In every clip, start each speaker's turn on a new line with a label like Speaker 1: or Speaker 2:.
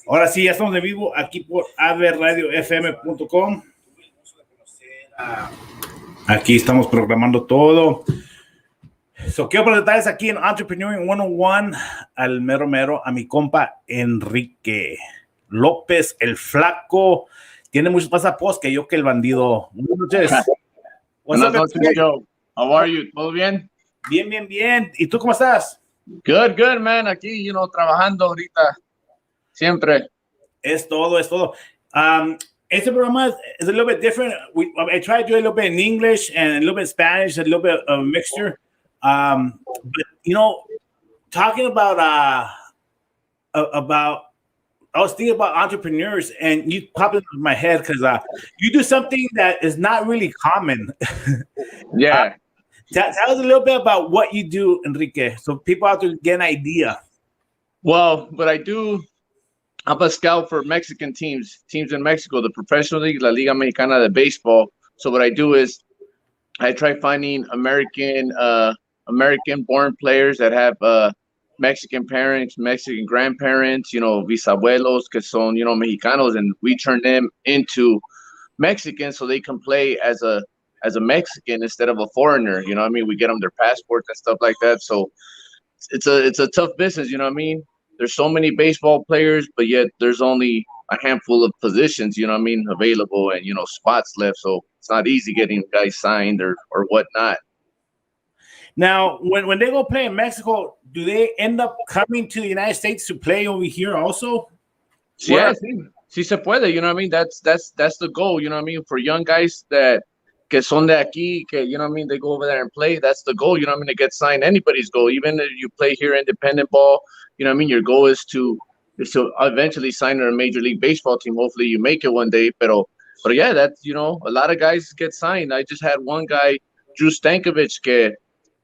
Speaker 1: Ahora sí, ya estamos de vivo aquí por averradiofm.com. Aquí estamos programando todo. So, quiero presentarles aquí en Entreprenuring 101 al mero a mi compa Enrique López, el flaco. Tiene muchos pasaportes que yo que el bandido. Buenas noches.
Speaker 2: Buenas noches, Joe. How are you? ¿Todo bien?
Speaker 1: Bien. ¿Y tú cómo estás?
Speaker 2: Good, man. Aquí, trabajando ahorita. Siempre.
Speaker 1: Es todo. Este programa is a little bit different. I try to do a little bit in English and a little bit Spanish, a little bit of a mixture. But talking about I was thinking about entrepreneurs, and you popped into my head because you do something that is not really common.
Speaker 2: Yeah.
Speaker 1: Tell us a little bit about what you do, Enrique, so people have to get an idea.
Speaker 2: Well, what I do, I'm a scout for Mexican teams in Mexico, the professional league, La Liga Mexicana de Baseball. So what I do is I try finding American-born players that have Mexican parents, Mexican grandparents, bisabuelos que son, Mexicanos, and we turn them into Mexicans so they can play as a Mexican instead of a foreigner. You know what I mean? We get them their passports and stuff like that. So it's a tough business. You know what I mean? There's so many baseball players, but yet there's only a handful of positions, available and, spots left. So it's not easy getting guys signed or whatnot.
Speaker 1: Now, when they go play in Mexico, do they end up coming to the United States to play over here also?
Speaker 2: Yeah, sí se puede. You know what I mean? That's the goal. You know what I mean? For young guys que son de aquí, que, they go over there and play. That's the goal. You know what I mean? To get signed. Anybody's goal. Even if you play here independent ball, you know what I mean? Your goal is to eventually sign a Major League Baseball team. Hopefully you make it one day. But yeah, that's, a lot of guys get signed. I just had one guy, Drew Stankovic, que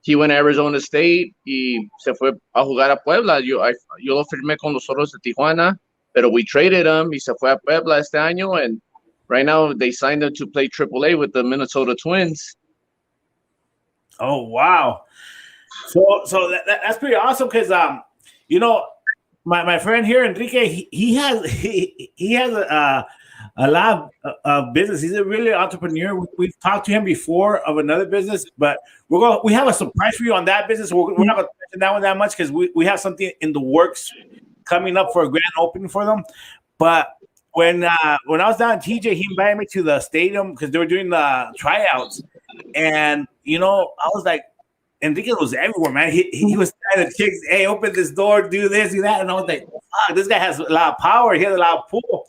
Speaker 2: he went to Arizona State y se fue a jugar a Puebla. Yo lo firmé con los Zorros de Tijuana, pero we traded him y se fue a Puebla este año, and right now they signed him to play AAA with the Minnesota Twins.
Speaker 1: Oh, wow. So that's pretty awesome because my friend here, Enrique, he has a lot of business. He's a really entrepreneur. We've talked to him before of another business, but we have a surprise for you on that business. We're not going to mention that one that much because we have something in the works coming up for a grand opening for them. But when I was down in TJ, he invited me to the stadium because they were doing the tryouts, and I was like, Enrique was everywhere, man. He was telling the chicks, hey, open this door, do this, do that. And I was like, fuck, this guy has a lot of power. He has a lot of pull.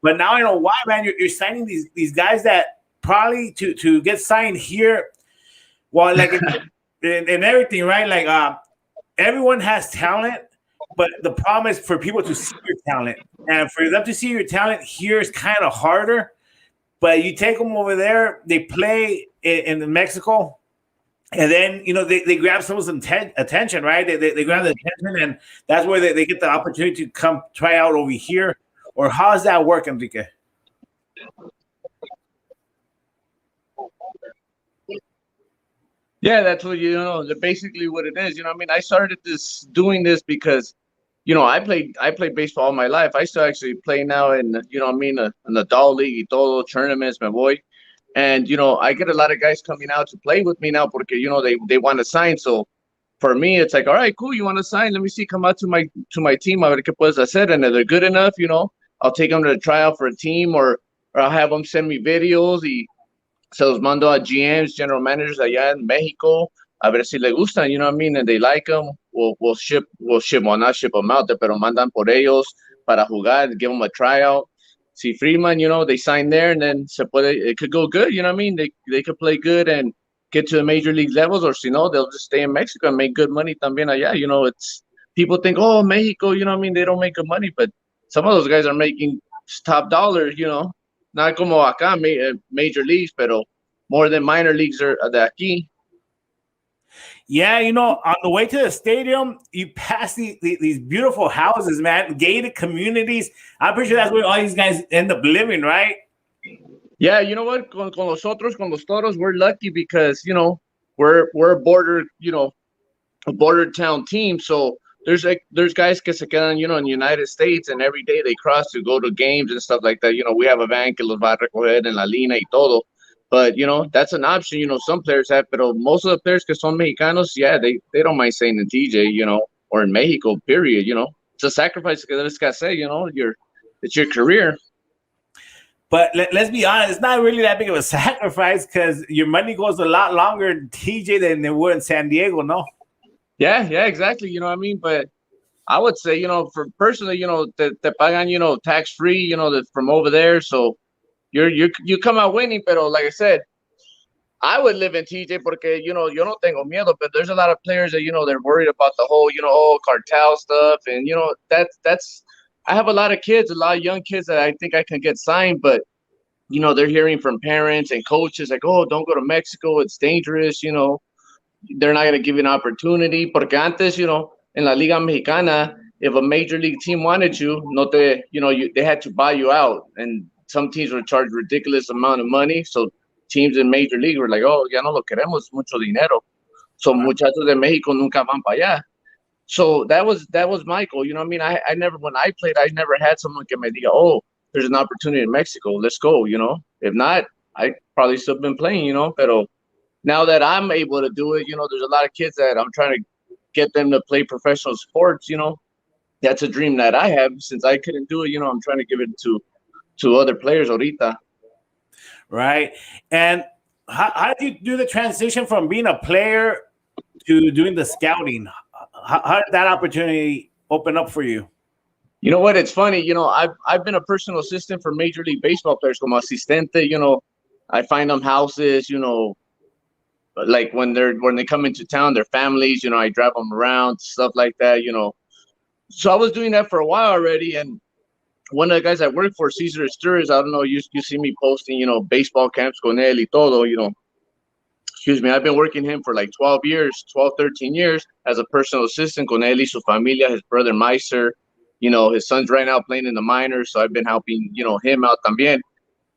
Speaker 1: But now I know why, man. You're signing these guys that probably to get signed here. Well, like and everything, right? Like everyone has talent, but the problem is for people to see your talent. And for them to see your talent here is kind of harder. But you take them over there, they play in Mexico. And then, they grab someone's attention, right? They grab the attention, and that's where they get the opportunity to come try out over here. Or how does that work, Enrique?
Speaker 2: Yeah, that's what, basically what it is. I started doing this because, I played baseball all my life. I still actually play now in, in the adult league, todo tournaments, me voy. And, I get a lot of guys coming out to play with me now porque, they want to sign. So for me, it's like, all right, cool. You want to sign? Let me see. Come out to my team. A ver qué puedes hacer. And if they're good enough, I'll take them to try out for a team or I'll have them send me videos y se los mando a GMs, general managers allá en Mexico. A ver si le gustan, you know what I mean? And they like them. We'll not ship them out there, pero mandan por ellos para jugar, give them a tryout. See Freeman, they sign there, and then it could go good. You know what I mean? They could play good and get to the major league levels, or they'll just stay in Mexico and make good money también allá. It's people think, oh, Mexico, you know what I mean? They don't make good money, but some of those guys are making top dollar. Not como acá major leagues, pero more than minor leagues are de aquí.
Speaker 1: Yeah, on the way to the stadium, you pass these beautiful houses, man, gated communities. I'm pretty sure that's where all these guys end up living, right?
Speaker 2: Yeah, you know what? Con los Toros, we're lucky because, we're a border town team. So there's guys que se quedan, you know, in the United States, and every day they cross to go to games and stuff like that. You know, we have a van que los va a recoger en la línea y todo. But, you know, that's an option, you know, some players have, but most of the players que son Mexicanos, yeah, they don't mind staying in TJ, you know, or in Mexico, period, you know. It's a sacrifice que debes que hacer, you know, it's your career.
Speaker 1: But let's be honest, it's not really that big of a sacrifice because your money goes a lot longer in TJ than it would in San Diego, no?
Speaker 2: Yeah, exactly. You know what I mean? But I would say, you know, for personally, you know, te pagan, you know, tax free, you know, from over there. So you come out winning. Pero like I said, I would live in TJ porque, you know, yo no tengo miedo, but there's a lot of players that, you know, they're worried about the whole, you know, cartel stuff. And, you know, that's I have a lot of kids, a lot of young kids that I think I can get signed, but, you know, they're hearing from parents and coaches like, oh, don't go to Mexico. It's dangerous, you know. They're not going to give you an opportunity. Porque antes, you know, in La Liga Mexicana, if a major league team wanted you, they had to buy you out. And some teams would charge ridiculous amount of money. So teams in major league were like, oh, ya no lo queremos, mucho dinero. So muchachos de Mexico nunca van para allá. So that was my goal. You know what I mean? I never, when I played, I never had someone que me diga, oh, there's an opportunity in Mexico. Let's go, you know? If not, I probably still been playing, you know? Pero now that I'm able to do it, you know, there's a lot of kids that I'm trying to get them to play professional sports, you know. That's a dream that I have. Since I couldn't do it, you know, I'm trying to give it to other players ahorita.
Speaker 1: Right. And how did you do the transition from being a player to doing the scouting? How did that opportunity open up for you?
Speaker 2: You know what? It's funny. You know, I've been a personal assistant for Major League Baseball players, como asistente. You know, I find them houses. You know, like when they come into town, their families. You know, I drive them around, stuff like that. You know, so I was doing that for a while already. And one of the guys I work for, Cesar Estures, I don't know, you see me posting, you know, baseball camps con él y todo. You know, excuse me, I've been working him for like 12 years, 12, 13 years as a personal assistant con él y su familia, his brother Meiser. You know, his son's right now playing in the minors, so I've been helping, you know, him out también.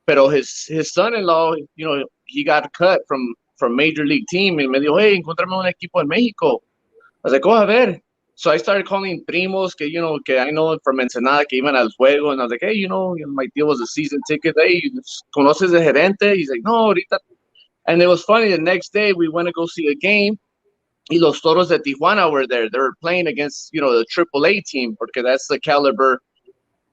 Speaker 2: Pero his son-in-law, you know, he got cut from major league team, and me dijo, hey, encontrame un equipo en México. I was like, oh, a ver. So I started calling primos que, you know, que I know from Ensenada que iban al juego, and I was like, hey, you know, my deal was a season ticket. Hey, ¿conoces el gerente? He's like, no, ahorita. And it was funny, the next day we went to go see a game. Y los Toros de Tijuana were there. They were playing against, you know, the AAA team, because that's the caliber.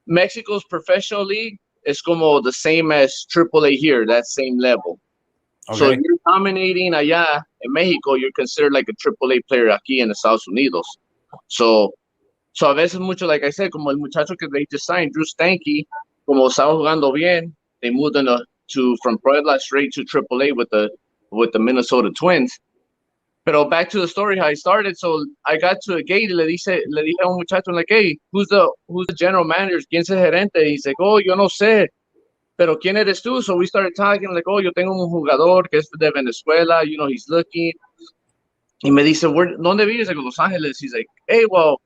Speaker 2: Mexico's professional league is como the same as AAA here, that same level. Okay. So if you're dominating allá in Mexico, you're considered like a AAA player aquí in the Estados Unidos. So a veces mucho, like I said, como el muchacho que they just signed, Drew Stanky, como estaba jugando bien, they moved from Puebla straight to AAA with the Minnesota Twins. Pero back to the story how I started. So I got to a gate y le dije a un muchacho, like, hey, who's the general manager? ¿Quién es el gerente? He's like, oh, yo no sé. Pero ¿quién eres tú? So we started talking, like, oh, yo tengo un jugador que es de Venezuela, you know, he's looking. Y me dice, ¿dónde vives? Like, Los Angeles. He's like, hey, well,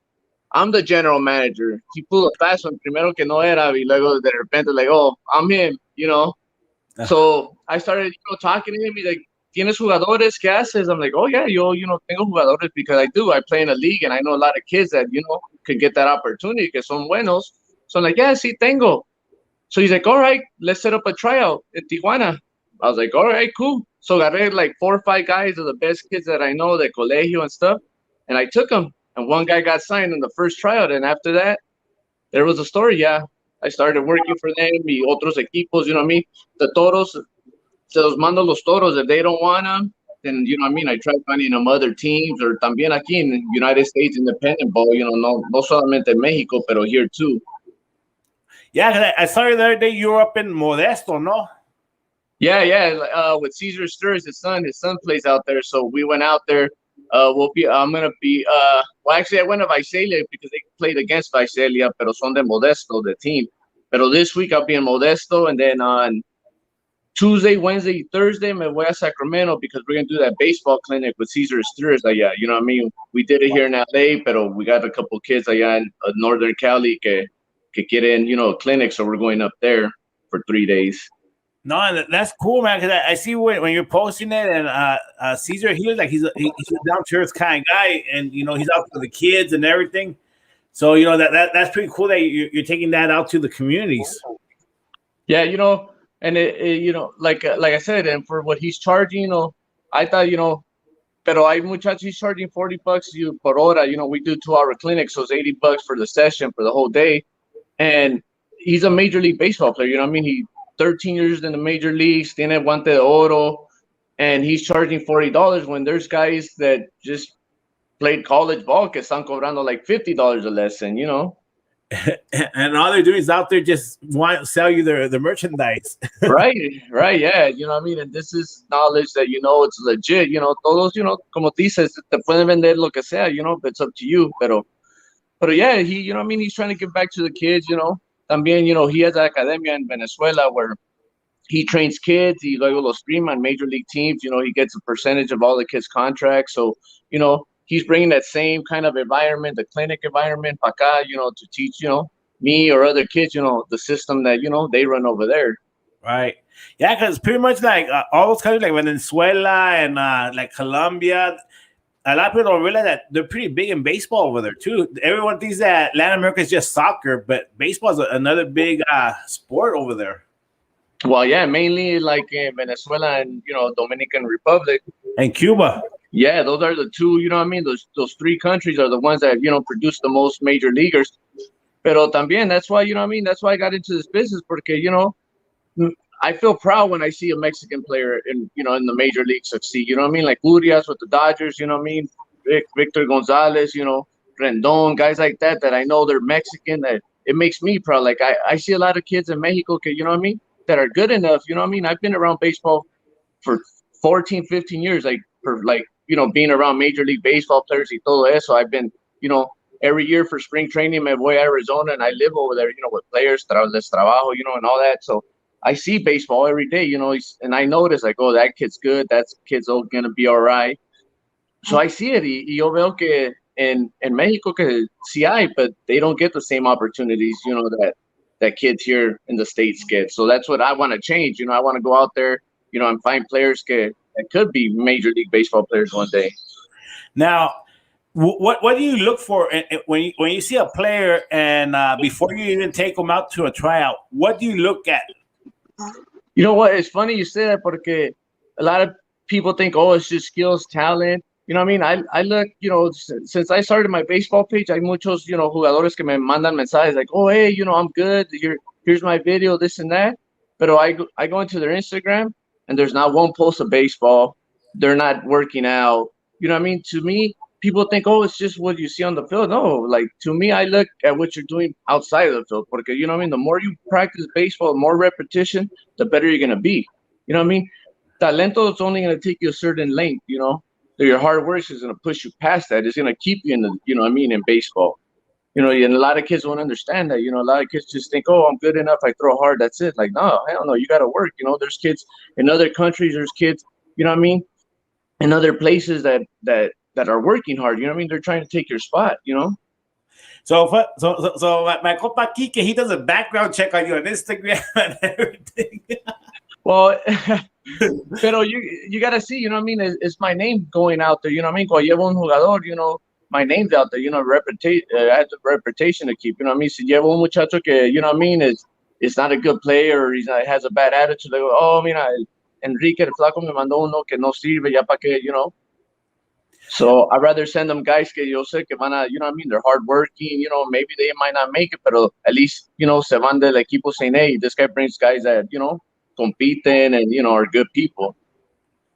Speaker 2: I'm the general manager. He pulled a fast one, primero que no era, y luego de repente, like, oh, I'm him, you know. So I started, you know, talking to him. He's like, ¿tienes jugadores? ¿Qué haces? I'm like, oh, yeah, yo, you know, tengo jugadores because I do. I play in a league, and I know a lot of kids that, you know, can get that opportunity, que son buenos. So I'm like, yeah, sí, tengo. So he's like, all right, let's set up a tryout in Tijuana. I was like, all right, cool. So I read like 4 or 5 guys of the best kids that I know, the colegio and stuff, and I took them. And one guy got signed in the first tryout, and after that, there was a story, yeah. I started working for them, y otros equipos, you know what I mean? The Toros, se los mando los Toros. If they don't want them, then, you know what I mean, I try finding them other teams, or también aquí in the United States independent ball, you know, no solamente en Mexico, pero here too.
Speaker 1: Yeah, I saw you the other day, you were up in Modesto, no?
Speaker 2: Yeah, with Cesar Stirs, his son plays out there, so we went out there. I'm gonna be well, actually I went to Visalia because they played against Visalia, pero son de Modesto, the team. Pero this week I'll be in Modesto, and then on Tuesday, Wednesday, Thursday, me voy a Sacramento because we're gonna do that baseball clinic with Cesar Stirs allá. You know what I mean? We did it here in LA, pero we got a couple kids allá in Northern Cali que quieren, you know, a clinic, so we're going up there for 3 days.
Speaker 1: No, and that's cool, man. Because I see when you're posting it, and Caesar, he was like he's a down to earth kind of guy, and he's out for the kids and everything. So that's pretty cool that you're taking that out to the communities.
Speaker 2: Yeah, and like I said, and for what he's charging, I thought, pero hay muchachos, he's charging $40 you por hora. We do 2-hour clinics, so it's $80 for the session for the whole day. And he's a Major League Baseball player. You know what I mean? He 13 years in the major leagues, tiene guante de oro, and he's charging $40 when there's guys that just played college ball que están cobrando like $50 a lesson,
Speaker 1: And all they're doing is out there just want to sell you the merchandise.
Speaker 2: Right, yeah, you know what I mean? And this is knowledge that it's legit, todos, como dices, te pueden vender lo que sea, but it's up to you. Pero yeah, he, you know what I mean? He's trying to give back to the kids, También, he has an academia in Venezuela where he trains kids, y luego los stream on major league teams, he gets a percentage of all the kids' contracts. So, he's bringing that same kind of environment, the clinic environment, para acá, to teach, me or other kids, the system that, they run over there.
Speaker 1: Right. Yeah, because pretty much like all those countries like Venezuela and like Colombia, a lot of people don't realize that they're pretty big in baseball over there too. Everyone thinks that Latin America is just soccer, but baseball is another big sport over there.
Speaker 2: Well, yeah, mainly like in Venezuela and Dominican Republic
Speaker 1: and Cuba.
Speaker 2: Yeah, those are the two. You know what I mean? Those three countries are the ones that produce the most major leaguers. Pero también, that's why that's why I got into this business, porque I feel proud when I see a Mexican player in the major league succeed. You know what I mean? Like Urias with the Dodgers. You know what I mean? Victor Gonzalez. Rendon, guys like that I know they're Mexican. That it makes me proud. Like I see a lot of kids in Mexico, you know what I mean, that are good enough. You know what I mean? I've been around baseball for 14, 15 years. Like for being around Major League Baseball players y todo eso. I've been every year for spring training, me voy to Arizona and I live over there. With players, les trabajo, and all that. So I see baseball every day, and I notice like, oh, that kid's good. That kid's going to be all right. So I see it. Y yo veo que in Mexico que sí hay, but they don't get the same opportunities, that kids here in the States get. So that's what I want to change. I want to go out there, and find players that could be Major League Baseball players one day.
Speaker 1: Now, what do you look for when you see a player and before you even take them out to a tryout? What do you look at?
Speaker 2: You know what? It's funny you say that porque a lot of people think, oh, it's just skills, talent. You know what I mean? I look, since I started my baseball page, hay muchos, jugadores que me mandan mensajes like, oh, hey, I'm good. Here's my video, this and that. But I go into their Instagram and there's not one post of baseball. They're not working out. You know what I mean? To me, people think, oh, it's just what you see on the field. No, like to me, I look at what you're doing outside of the field. Porque, you know what I mean? The more you practice baseball, the more repetition, the better you're going to be. You know what I mean? Talento is only going to take you a certain length, So your hard work is going to push you past that. It's going to keep you in the, in baseball. And a lot of kids don't understand that. A lot of kids just think, oh, I'm good enough. I throw hard. That's it. Like, no, hell no. You got to work. There's kids in other countries. There's kids, you know what I mean, in other places that are working hard. You know what I mean? They're trying to take your spot,
Speaker 1: So my compa Kike, he does a background check on you on Instagram and everything.
Speaker 2: Well, pero you got to see, you know what I mean? It's my name going out there, you know what I mean? Cuando llevo un jugador, my name's out there, reputation, I have the reputation to keep, you know what I mean? Si llevo un muchacho que, you know what I mean, is not a good player or has a bad attitude, they go, oh, mira, Enrique, el flaco me mandó uno que no sirve, ya pa' que, So I'd rather send them guys que yo sé que van a, you know what I mean, they're hardworking, maybe they might not make it, but at least, se van del equipo saying, hey, this guy brings guys that, competen and, are good people.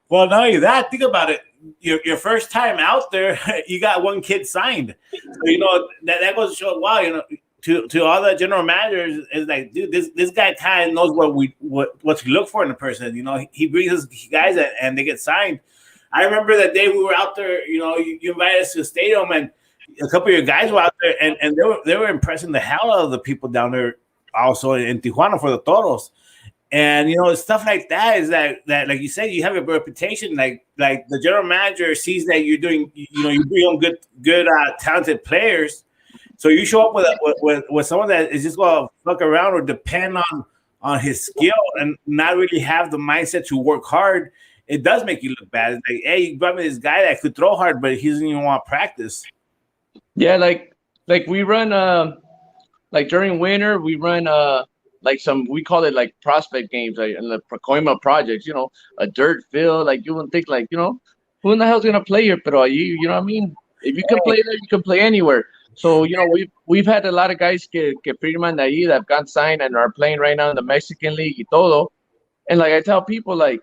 Speaker 1: Well, not only that, think about it. Your first time out there, you got one kid signed. So, that goes to show, wow, to all the general managers, is like, dude, this guy kind of knows what to look for in a person. He brings his guys and they get signed. I remember that day we were out there, you invited us to the stadium and a couple of your guys were out there and they were impressing the hell out of the people down there also in Tijuana for the Toros. And stuff like that is that like you said, you have a reputation. Like the general manager sees that you're doing, you bring on good talented players. So you show up with someone that is just going to fuck around or depend on his skill and not really have the mindset to work hard, it does make you look bad. It's like, hey, you brought me this guy that could throw hard, but he doesn't even want to practice.
Speaker 2: Yeah, like we run like during winter we run like some, we call it like prospect games, like in the Pacoima projects, a dirt field. Like you wouldn't think, like, who in the hell's gonna play here? But you know what I mean? If you can play there, you can play anywhere. So we've had a lot of guys que firman de ahí that have got signed and are playing right now in the Mexican League y todo. And like I tell people, like,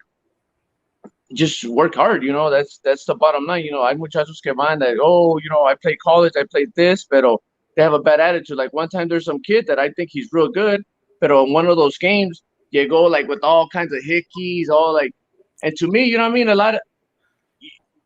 Speaker 2: just work hard, that's the bottom line. Hay muchachos que van that, oh, I played college, I played this, pero they have a bad attitude. Like one time there's some kid that I think he's real good, pero in one of those games, you go like with all kinds of hickeys, all like, and to me, you know what I mean? A lot of,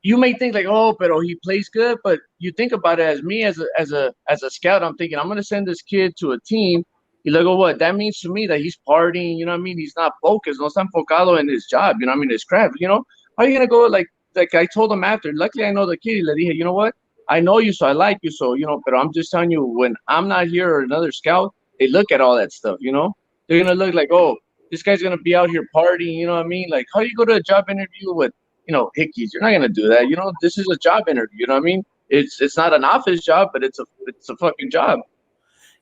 Speaker 2: you may think like, oh, pero he plays good, but you think about it as me as a scout, I'm thinking, I'm going to send this kid to a team. You look at what that means to me, that he's partying, you know what I mean? He's not focused, no está enfocado in his job, you know what I mean? His craft, how are you going to go like I told him after, luckily I know the kid, le dije, you know what? I know you, so I like you, so, but I'm just telling you, when I'm not here or another scout, they look at all that stuff, they're going to look like, oh, this guy's going to be out here partying, you know what I mean? Like, how do you go to a job interview with, hickeys? You're not going to do that. This is a job interview, you know what I mean? It's not an office job, but it's a fucking job.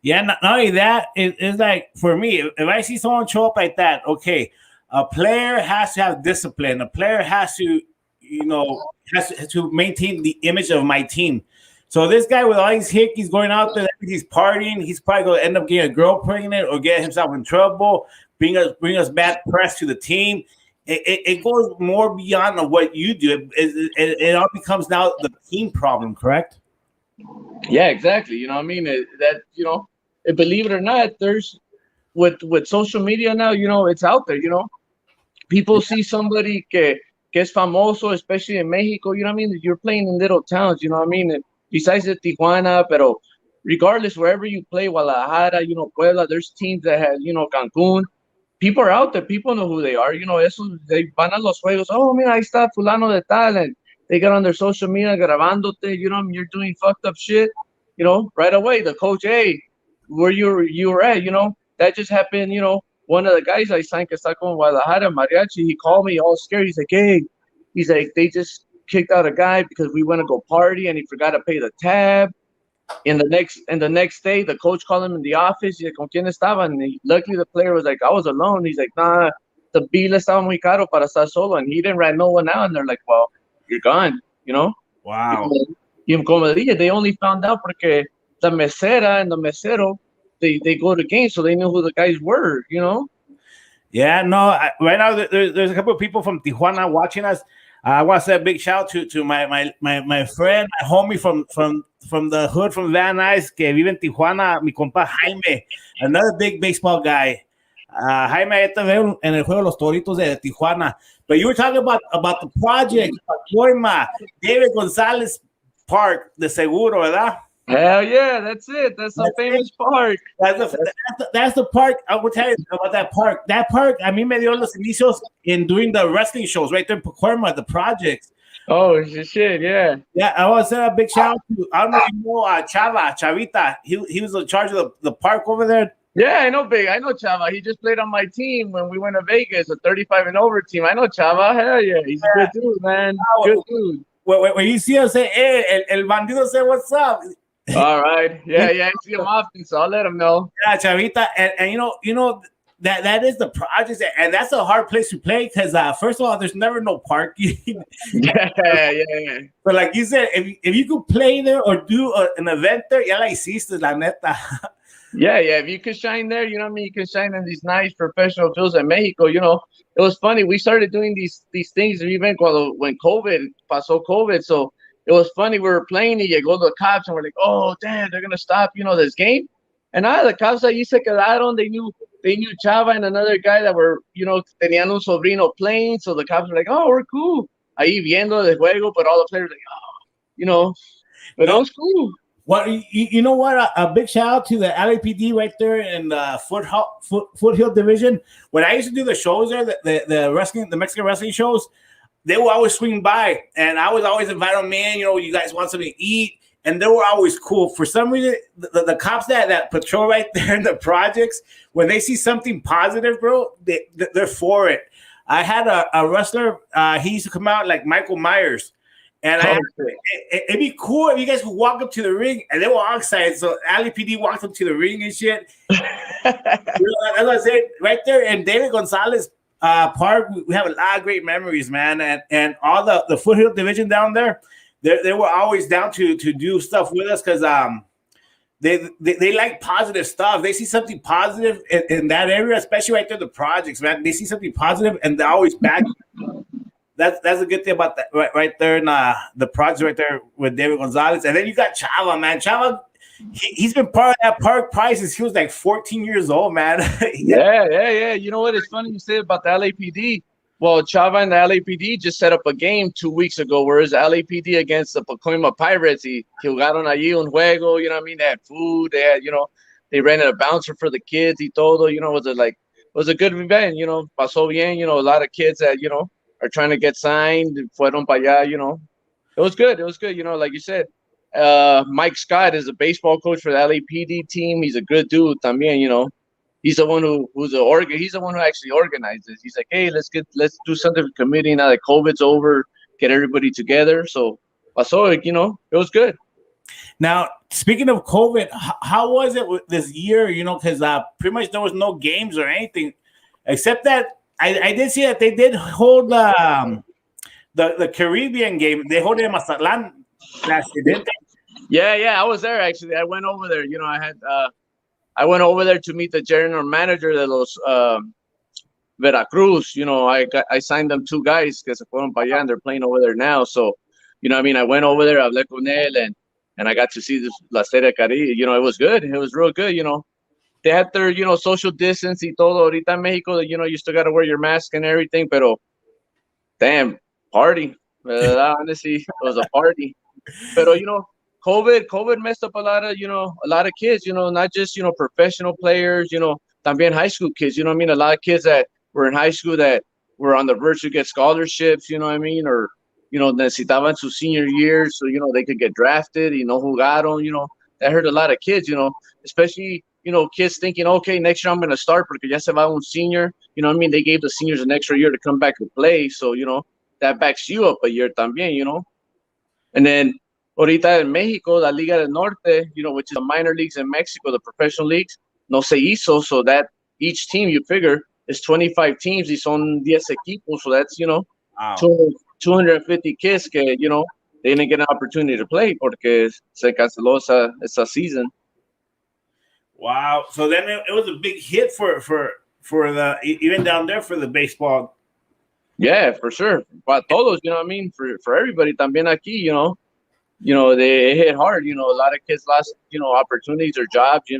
Speaker 1: Yeah, not only that, it's like, for me, if I see someone show up like that, okay, a player has to have discipline. A player has to, has to maintain the image of my team. So this guy with all these hickeys going out there, he's partying, he's probably going to end up getting a girl pregnant or get himself in trouble, bring us bad press to the team. It goes more beyond what you do. It all becomes now the team problem, correct?
Speaker 2: Yeah, exactly. You know what I mean? Believe it or not, there's with social media now, it's out there, people see somebody que es famoso, especially in Mexico, you know what I mean? You're playing in little towns, you know what I mean? And besides the Tijuana, pero regardless, wherever you play, Guadalajara, Puebla, there's teams that have, Cancun, people are out there, people know who they are, they van a los juegos, oh, mira, ahí está fulano de tal, and they get on their social media grabándote, you're doing fucked up shit, right away, the coach, hey, where you were at, that just happened, one of the guys I signed que está con Guadalajara, Mariachi, he called me all scared, he's like, hey, they just kicked out a guy because we went to go party and he forgot to pay the tab. And the next day, the coach called him in the office. He's like, ¿con quién estaba? And luckily, the player was like, I was alone. He's like, nah, the bill estaba muy caro para estar solo. And he didn't rat no one out. And they're like, well, you're gone,
Speaker 1: Wow.
Speaker 2: Y como dije, they only found out porque the mesera and the mesero, they go to games, so they knew who the guys were,
Speaker 1: Yeah, no, right now there's a couple of people from Tijuana watching us. I want to say a big shout to my friend, my homie from the hood, from Van Nuys, que vive en Tijuana, mi compa Jaime, another big baseball guy. Jaime, ahí te veo en el juego de los Toritos de Tijuana. But you were talking about the project, Pacoima, David Gonzalez Park, de seguro, ¿verdad?
Speaker 2: Hell yeah, that's it. That's the famous park.
Speaker 1: That's the park. I will tell you about that park. That park, a mí me dio los inicios in doing the wrestling shows right there in Pacoima, the projects.
Speaker 2: Oh, shit, yeah.
Speaker 1: Yeah, I want to send a big shout out to, I don't know if you know, Chavita. He was in charge of the park over there.
Speaker 2: Yeah, I know Chava. He just played on my team when we went to Vegas, a 35 and over team. I know Chava. Hell yeah, he's a good dude, man. Good dude.
Speaker 1: When you see him, say, hey, el bandido, say what's up.
Speaker 2: All right. Yeah, I see him often, so I'll let him know.
Speaker 1: Yeah, Chavita, and you know that is the project, and that's a hard place to play because first of all, there's never no parking.
Speaker 2: yeah.
Speaker 1: But like you said, if you could play there or do an event there, ya la hiciste, la neta.
Speaker 2: Yeah. If you could shine there, you know what I mean? You can shine in these nice professional fields in Mexico. It was funny. We started doing these things even when COVID, pasó COVID. So it was funny. We were playing and you go to the cops and we're like, oh, damn, they're going to stop, this game. And the cops ahí se quedaron. They knew Chava and another guy that were, tenían un sobrino playing. So the cops were like, oh, we're cool. Ahí viendo the juego, but all the players were like, but it was cool.
Speaker 1: Well, you know what? A big shout out to the LAPD right there in the Foothill Division. When I used to do the shows there, the Mexican wrestling shows, they would always swing by, and I was always inviting them in. You guys want something to eat, and they were always cool. For some reason, the cops that patrol right there in the projects, when they see something positive, bro, they're for it. I had a wrestler. He used to come out like Michael Myers. And it'd be cool if you guys could walk up to the ring, and they were all excited. So LAPD walked up to the ring and shit. That's what I said right there. And David Gonzalez Park, we have a lot of great memories, man. And all the foothill division down there, they were always down to do stuff with us because they like positive stuff. They see something positive in that area, especially right there, the projects, man. They see something positive and they're always back. That's a good thing about that right there in the project right there with David Gonzalez. And then you got Chava, man. Chava, he's been part of that park prize since he was like 14 years old, man.
Speaker 2: Yeah. You know what? It's funny you say about the LAPD. Well, Chava and the LAPD just set up a game 2 weeks ago, whereas the LAPD against the Pacoima Pirates, he jugaron allí un juego, you know what I mean? They had food, they had, they rented a bouncer for the kids y todo, it was a good event, pasó bien, a lot of kids that, are trying to get signed, fueron para allá, It was good, like you said. Mike Scott is a baseball coach for the LAPD team. He's a good dude también, He's the one he's the one who actually organizes. He's like, hey, let's do something for the committee now that COVID's over, get everybody together. So pasó, it was good.
Speaker 1: Now, speaking of COVID, how was it this year? Because pretty much there was no games or anything, except that I did see that they did hold the Caribbean game. They hold it in Mazatlan last year, didn't they?
Speaker 2: Yeah, I was there actually. I went over there. I went over there to meet the general manager de los Veracruz. I signed them 2 guys que se fueron para allá and they're playing over there now. So, I went over there, hablé con él, and I got to see la Serie Caribe. It was good. It was real good. They had their, social distance y todo. Ahorita en Mexico, you still got to wear your mask and everything, pero damn, party. Honestly, it was a party. Pero, COVID messed up a lot of kids, not just, professional players, también high school kids, a lot of kids that were in high school that were on the verge to get scholarships, or, necesitaban su senior year so, they could get drafted, jugaron, that hurt a lot of kids, especially, kids thinking, okay, next year I'm going to start porque ya se va un senior, they gave the seniors an extra year to come back and play. So, that backs you up a year también, and then ahorita en Mexico, la Liga del Norte, which is the minor leagues in Mexico, the professional leagues, no se hizo, so that each team, you figure, is 25 teams, y son 10 equipos, so that's,
Speaker 1: wow.
Speaker 2: 250 kids que, they didn't get an opportunity to play porque se canceló esa season.
Speaker 1: Wow. So then it was a big hit for the, even down there for the baseball.
Speaker 2: Yeah, for sure. Para todos, for everybody también aquí, they hit hard, a lot of kids lost, opportunities or jobs,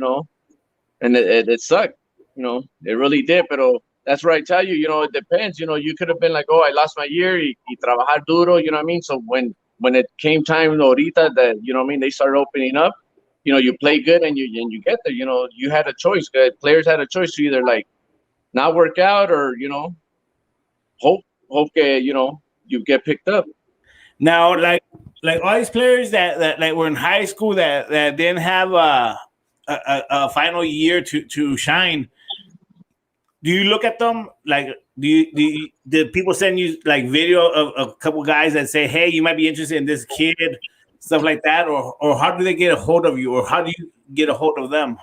Speaker 2: and it sucked, it really did. But that's where I tell you, it depends, you could have been like, oh, I lost my year y trabajar duro, So when it came time, ahorita that, they started opening up, you play good and you get there, you had a choice. Players had a choice to either like not work out or, hope you get picked up.
Speaker 1: Now, like all these players that like were in high school that didn't have a final year to shine. Do you look at them like did people send you like video of a couple guys that say, hey, you might be interested in this kid, stuff like that, or how do they get a hold of you, or how do you get a hold of them?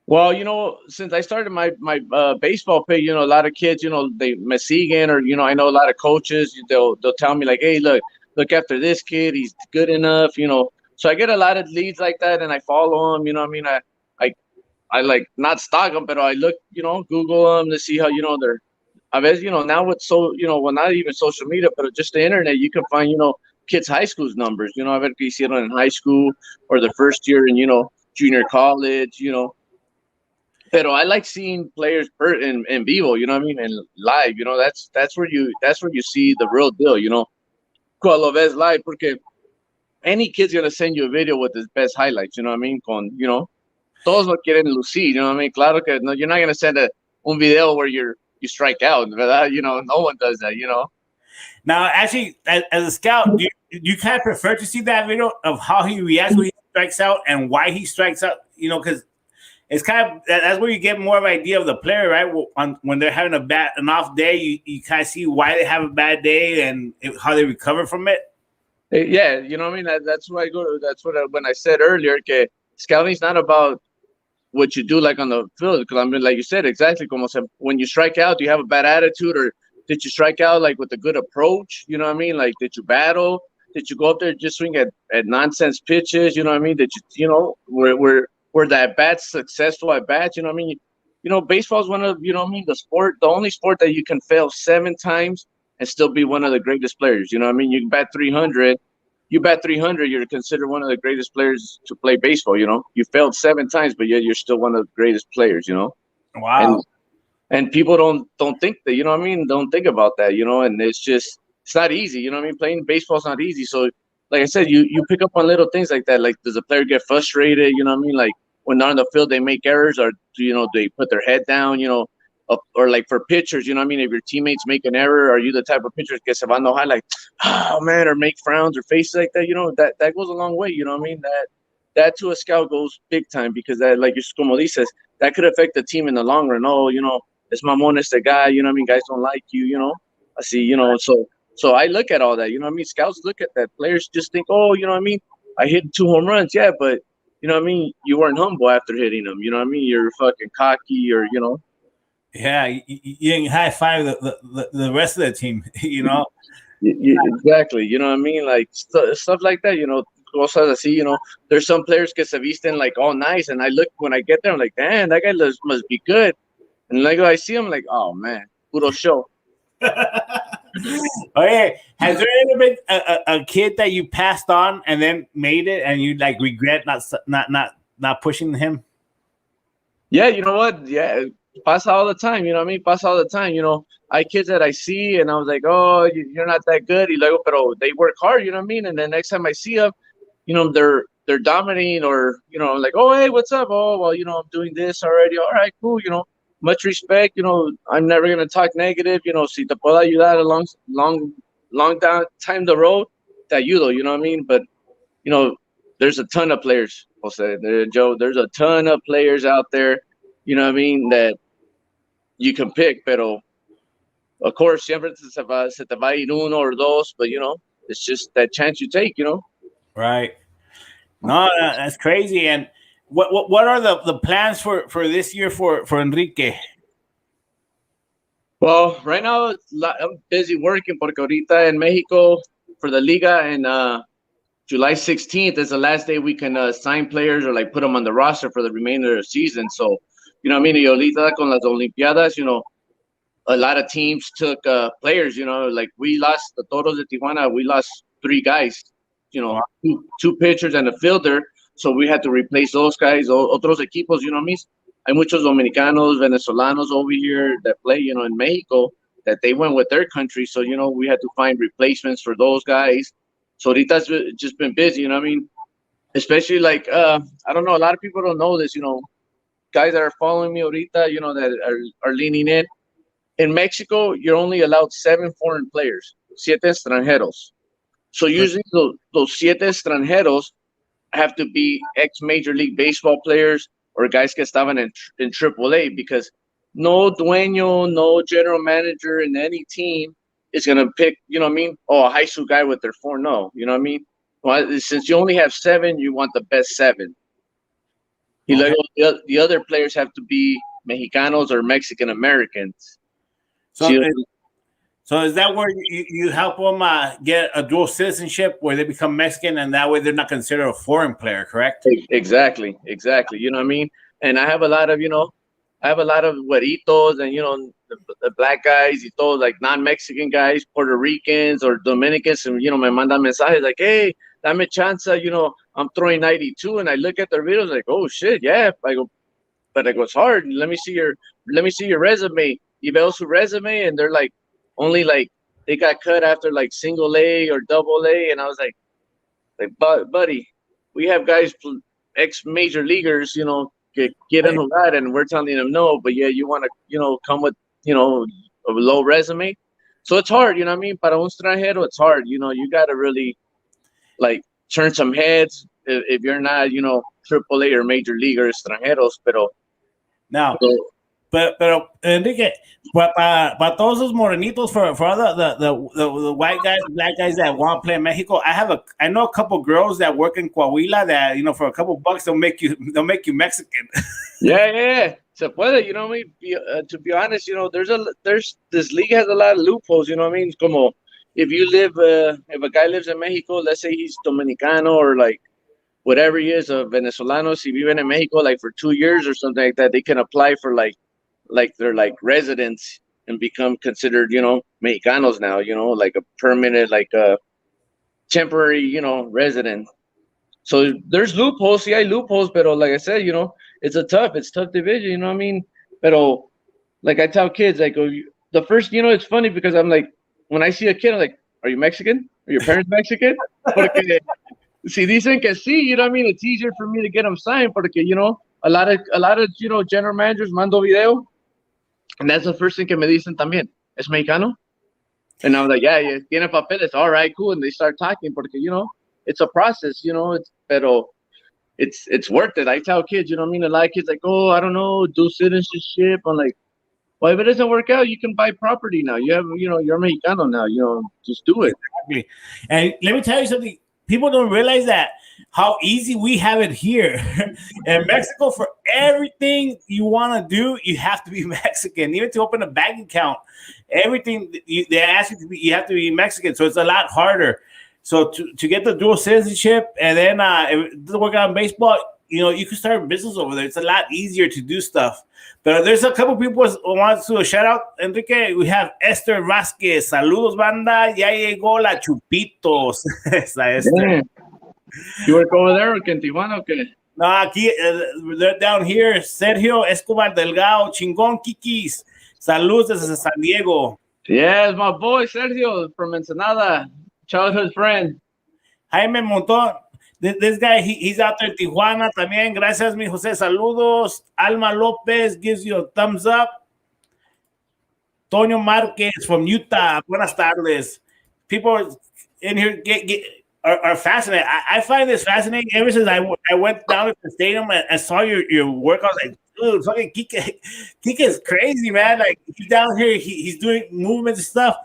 Speaker 2: Well, since I started my baseball page, a lot of kids, they me siguen, or I know a lot of coaches, they'll tell me like, hey, look after this kid, he's good enough, So I get a lot of leads like that, and I follow them. I like not stalk them, but I look, Google them to see how they're. I bet now with well, not even social media, but just the internet, you can find kids' high school's numbers. I bet you see it in high school or the first year in junior college, But I like seeing players in vivo, and live. That's where you see the real deal. Cuando lo ves live, porque any kid's gonna send you a video with his best highlights. Con todos lo quieren lucir. Claro que no, you're not gonna send un video where you strike out, ¿verdad? No one does that.
Speaker 1: Now, actually, as a scout, do you kind of prefer to see that video of how he reacts when he strikes out and why he strikes out? You know, because it's kind of that's where you get more of an idea of the player, right? When they're having an off day, you kind of see why they have a bad day and how they recover from it.
Speaker 2: Yeah, you know what I mean? That's why I go. That's what when I said earlier, okay, scouting's not about what you do like on the field. Because I mean, like you said, exactly. Como se, when you strike out, do you have a bad attitude, or did you strike out like with a good approach? You know what I mean? Like, did you battle? Did you go up there and just swing at nonsense pitches? You know what I mean? Did you were that bats successful at bats? You know what I mean? You know, baseball's one of, you know what I mean, the only sport that you can fail 7 times and still be one of the greatest players. You know what I mean? You can bat 300. You bat 300, you're considered one of the greatest players to play baseball. You know, you failed 7 times, but yet you're still one of the greatest players. You know,
Speaker 1: wow.
Speaker 2: And people don't think that. You know what I mean? Don't think about that. You know, and it's not easy. You know what I mean? Playing baseball's not easy. So, like I said, you pick up on little things like that. Like, does a player get frustrated? You know what I mean? Like, when they're on the field, they make errors, or they put their head down. You know, or like for pitchers, you know what I mean? If your teammates make an error, are you the type of pitcher que se va a enojar like, oh man, or make frowns or faces like that? You know, that goes a long way. You know what I mean? That to a scout goes big time, because that, like como dices, that could affect the team in the long run. Oh, you know, it's mamón este guy. You know what I mean? Guys don't like you. You know, I see. You know, so I look at all that. You know what I mean? Scouts look at that. Players just think, oh, you know what I mean? I hit 2 home runs, yeah, but you know what I mean? You weren't humble after hitting them. You know what I mean? You're fucking cocky, or you know.
Speaker 1: Yeah, you didn't high five the rest of the team, you know.
Speaker 2: Exactly. You know what I mean? Like stuff like that. You know, cosas así. You know, there's some players que se visten like all nice, and I look when I get there, I'm like, damn, that guy must be good. And like I see him, like, oh man, puro show.
Speaker 1: Okay, has there ever been a kid that you passed on and then made it, and you like regret not pushing him?
Speaker 2: Yeah, you know what? Yeah, pasa all the time. You know what I mean? Pasa all the time. You know, I kids that I see, and I was like, oh, you're not that good. Y luego, pero they work hard. You know what I mean? And then next time I see them, you know, they're dominating, or you know, like, oh, hey, what's up? Oh, well, you know, I'm doing this already. All right, cool. You know, much respect. You know, I'm never gonna talk negative. You know, si te puedo ayudar a long down time the road, te ayudo. You know what I mean? But you know, there's a ton of players, Jose. Joe, there's a ton of players out there, you know what I mean, that you can pick. Pero, of course, siempre se te va a ir uno or dos, but, you know, it's just that chance you take, you know.
Speaker 1: Right. No, that's crazy. And what are the plans for this year for Enrique?
Speaker 2: Well, right now, I'm busy working porque ahorita en Mexico for the Liga, and July 16th is the last day we can sign players or like put them on the roster for the remainder of the season. So, you know what I mean? Y ahorita con las Olimpiadas, you know, a lot of teams took players, you know, like we lost the Toros de Tijuana. We lost 3 guys, you know, two pitchers and a fielder. So we had to replace those guys. Otros equipos, you know what I mean? Hay muchos Dominicanos, Venezolanos over here that play, you know, in Mexico, that they went with their country. So, you know, we had to find replacements for those guys. So ahorita's just been busy, you know what I mean? Especially like, I don't know, a lot of people don't know this, you know, guys that are following me ahorita, you know, that are leaning in. In Mexico, you're only allowed 7 foreign players, 7 extranjeros. So usually those 7 extranjeros have to be ex-Major League Baseball players or guys que estaban in AAA, because no dueño, no general manager in any team is going to pick, you know what I mean? Oh, a high school guy with their 4. No, you know what I mean? Well, since you only have 7, you want the best 7. Okay. The other players have to be Mexicanos or Mexican Americans.
Speaker 1: So is that where you help them get a dual citizenship where they become Mexican, and that way they're not considered a foreign player, correct?
Speaker 2: Exactly. You know what I mean? And I have a lot of, you know, güeritos and, you know, the black guys, todos like non-Mexican guys, Puerto Ricans or Dominicans, and, you know, me mandan mensajes like, hey, dame chance, you know, I'm throwing 92, and I look at their videos like, oh shit, yeah. I go, but it goes hard. Let me see your resume. Y veo su resume, and they're like, only like they got cut after like single A or double A, and I was like, buddy, we have guys ex-major leaguers, you know, get in that, and we're telling them no, but yeah, you want to, you know, come with, you know, a low resume. So it's hard, you know what I mean? Para un extranjero, it's hard. You know, you got to really like turn some heads if you're not, you know, AAA or major league or extranjeros.
Speaker 1: Now,
Speaker 2: Pero
Speaker 1: pero Enrique, para todos esos morenitos, for all the white guys, black guys that want to play in Mexico, I know a couple girls that work in Coahuila that, you know, for a couple bucks they'll make you Mexican.
Speaker 2: yeah. Se puede, you know what I mean? To be honest, you know, there's this league has a lot of loopholes, you know what I mean? It's como if you live, if a guy lives in Mexico, let's say he's Dominicano or like whatever he is, a Venezolano, si viven in Mexico like for 2 years or something like that, they can apply for like they're like residents and become considered, you know, Mexicanos now, you know, like a permanent, like a temporary, you know, resident. So there's loopholes, yeah, loopholes, but like I said, you know, it's tough division, you know what I mean? But like I tell kids, like the first, you know, it's funny because I'm like, when I see a kid, I'm like, are you Mexican? Are your parents Mexican? Porque si dicen que sí, you know what I mean? It's easier for me to get them signed porque, you know, a lot of, you know, general managers mando video. And that's the first thing que me dicen también. ¿Es mexicano? And I'm like, yeah, tiene papeles. All right, cool. And they start talking porque, you know, it's a process, you know, it's worth it. I tell kids, you know what I mean? A lot of kids like, oh, I don't know, do citizenship. I'm like, well, if it doesn't work out, you can buy property now. You have, you know, you're Mexicano now, you know, just do it.
Speaker 1: Exactly. And let me tell you something. People don't realize that how easy we have it here in Mexico. For everything you want to do, you have to be Mexican. Even to open a bank account, everything they ask you to be, you have to be Mexican. So it's a lot harder. So to get the dual citizenship, and then if it doesn't work out in baseball, you know, you can start a business over there. It's a lot easier to do stuff. But there's a couple people who want to shout out, Enrique. We have Esther Vázquez. Saludos, banda. Ya llegó la Chupitos. Esa Esther.
Speaker 2: Yeah. You work over there or in Tijuana? Okay.
Speaker 1: No, aquí, they're down here. Sergio Escobar Delgado. Chingón Kikis. Saludos desde San Diego.
Speaker 2: Yes, my boy Sergio from Ensenada. Childhood friend.
Speaker 1: Jaime Montón. This guy, he's out there in Tijuana también. Gracias, mi José. Saludos. Alma Lopez gives you a thumbs up. Toño Marquez from Utah. Buenas tardes. People in here are fascinated. I find this fascinating. Ever since I went down to the stadium and saw your work, I was like, dude, fucking Kike is crazy, man. Like, he's down here, he's doing movements and stuff.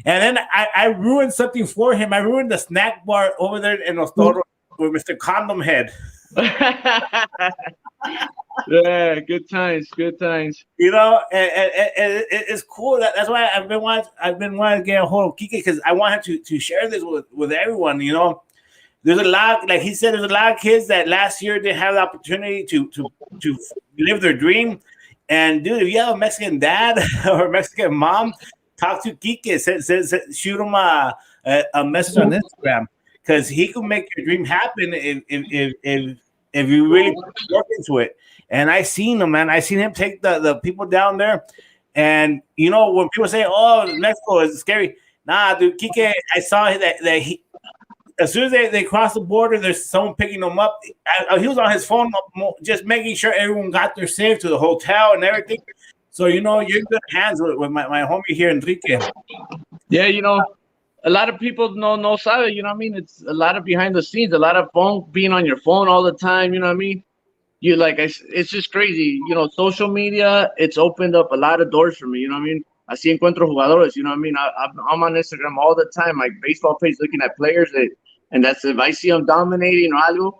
Speaker 1: And then I ruined something for him. I ruined the snack bar over there in Los Toros with Mr. Condom Head.
Speaker 2: Yeah, good times.
Speaker 1: You know, and it's cool. That's why I've been wanting to get a hold of Kike, because I want him to share this with everyone. You know, there's a lot, like he said, there's a lot of kids that last year didn't have the opportunity to live their dream. And dude, if you have a Mexican dad or a Mexican mom, talk to Kike. Shoot him a message on Instagram, because he could make your dream happen if you really work into it. And I seen him, man. I seen him take the people down there. And you know, when people say, "Oh, Mexico is scary," nah, dude, Kike, I saw that he, as soon as they cross the border, there's someone picking them up. He was on his phone, just making sure everyone got there safe to the hotel and everything. So, you know, you're in good hands with my homie here, Enrique.
Speaker 2: Yeah, you know, a lot of people no sabe, you know what I mean? It's a lot of behind the scenes, a lot of being on your phone all the time, you know what I mean? You like, it's just crazy. You know, social media, it's opened up a lot of doors for me, you know what I mean? Así encuentro jugadores, you know what I mean? I'm on Instagram all the time, like baseball page, looking at players, and that's if I see them dominating or algo,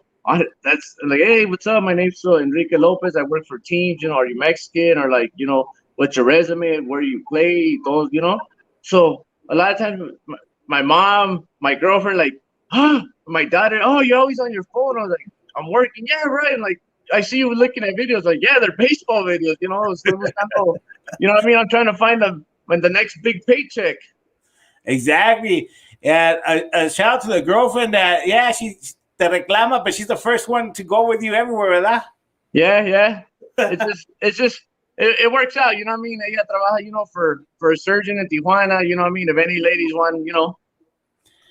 Speaker 2: that's like, hey, what's up? My name's Enrique Lopez. I work for teams, you know, are you Mexican? Or like, you know, what's your resume? Where you play? Those, you know? So a lot of times, my mom, my girlfriend, like, my daughter, oh, you're always on your phone. I was like, I'm working. Yeah, right. And like, I see you looking at videos. Like, yeah, they're baseball videos. You know, you know what I mean? I'm trying to find the next big paycheck.
Speaker 1: Exactly. And a shout out to the girlfriend that, yeah, she's te reclama, but she's the first one to go with you everywhere, ¿verdad?
Speaker 2: Yeah. It works out, you know what I mean? Ella trabaja, you know, for a surgeon in Tijuana, you know what I mean? If any ladies want, you know,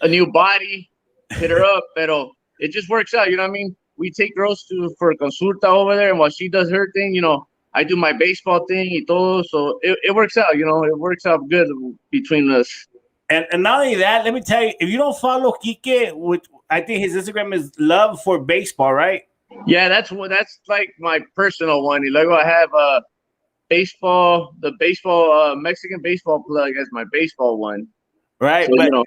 Speaker 2: a new body, hit her up. Pero it just works out, you know what I mean? We take girls for consulta over there, and while she does her thing, you know, I do my baseball thing y todo, so it works out, you know, it works out good between us.
Speaker 1: And not only that, let me tell you, if you don't follow Kike, which I think his Instagram is love for baseball, right?
Speaker 2: Yeah, that's like my personal one. Y luego I have baseball, the baseball Mexican baseball plug as my baseball one. So
Speaker 1: Right.
Speaker 2: you
Speaker 1: But
Speaker 2: know,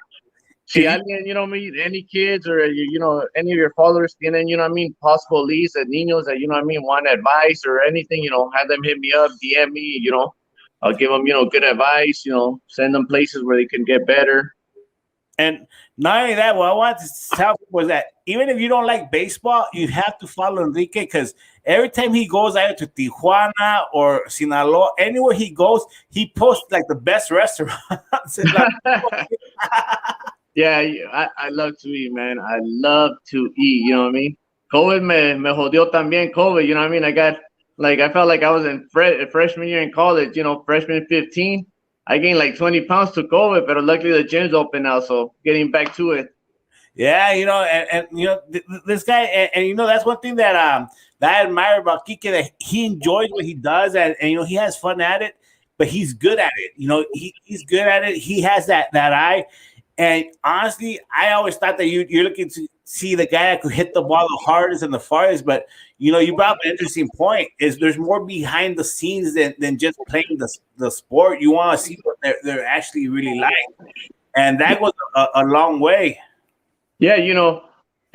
Speaker 2: si
Speaker 1: if you
Speaker 2: alguien, you know, me, any kids or you know, any of your followers tienen, you know what I mean, possible leads that niños that you know what I mean want advice or anything, you know, have them hit me up, DM me, you know, I'll give them, you know, good advice, you know, send them places where they can get better.
Speaker 1: And not only that, what I wanted to tell people was that even if you don't like baseball, you have to follow Enrique because every time he goes either to Tijuana or Sinaloa, anywhere he goes, he posts like the best restaurants.
Speaker 2: Yeah, I love to eat, man. I love to eat. You know what I mean? COVID me jodió también. COVID, you know what I mean? I got like I felt like I was in freshman year in college. You know, freshman 15. I gained like 20 pounds to COVID, but luckily the gym's open now, so getting back to it.
Speaker 1: Yeah, you know, and you know, this guy, and you know, that's one thing that I admire about Kike, that he enjoys what he does, and you know, he has fun at it, but he's good at it. You know, he's good at it. He has that eye. And honestly, I always thought that you're looking to see the guy that could hit the ball the hardest and the farthest. But you know, you brought up an interesting point. Is there's more behind the scenes than just playing the sport. You want to see what they're actually really like, and that goes a long way.
Speaker 2: Yeah, you know,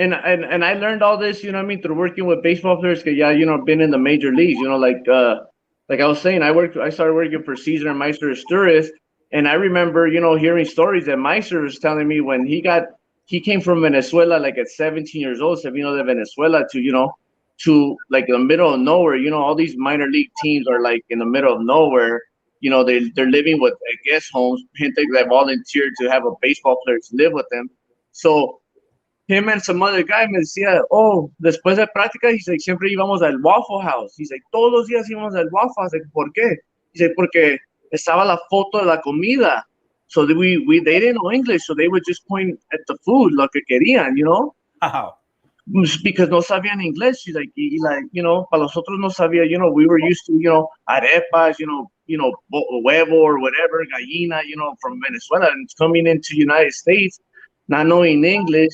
Speaker 2: and I learned all this, you know what I mean, through working with baseball players. Cause yeah, you know, been in the major leagues, you know, like I was saying, I started working for Caesar and Meister Asturias, and I remember, you know, hearing stories that Meister was telling me when he came from Venezuela, like at 17 years old, se vino de Venezuela to, you know, to like the middle of nowhere. You know, all these minor league teams are like in the middle of nowhere. You know, they're living with guest homes, gente that volunteered to have a baseball player to live with them. So him and some other guy me decía, oh, después de práctica, he's like, siempre íbamos al Waffle House. He's like, todos los días íbamos al Waffle House. Like, ¿por qué? He's like, porque estaba la foto de la comida. So they didn't know English, so they would just point at the food, lo que querían, you know?
Speaker 1: Wow.
Speaker 2: Because no sabían inglés. She's like, you know, para nosotros no sabía, you know, we were used to, you know, arepas, you know, huevo or whatever, gallina, you know, from Venezuela, and coming into United States, not knowing English,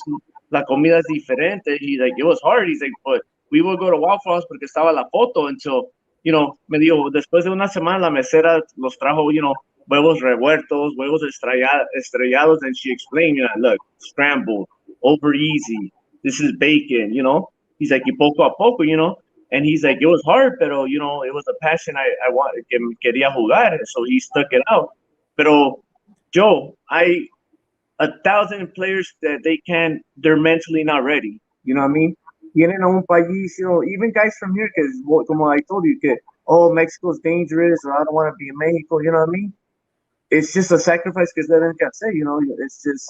Speaker 2: la comida es diferente. He's like, it was hard. He's like, but we would go to Waffle House porque estaba la foto until, you know, me dijo, después de una semana la mesera los trajo, you know, huevos revueltos, huevos estrellados, and she explained, you know, look, scrambled, over easy, this is bacon, you know. He's like, y poco a poco, you know. And he's like, it was hard, pero, you know, it was a passion I wanted, que quería jugar, so he stuck it out. Pero, Joe, 1,000 players that they're mentally not ready. You know what I mean? Vienen a un país, you know, even guys from here, because, como I told you, que, oh, Mexico's dangerous, or I don't want to be in Mexico, you know what I mean? It's just a sacrifice que se deben que hacer, you know. It's just,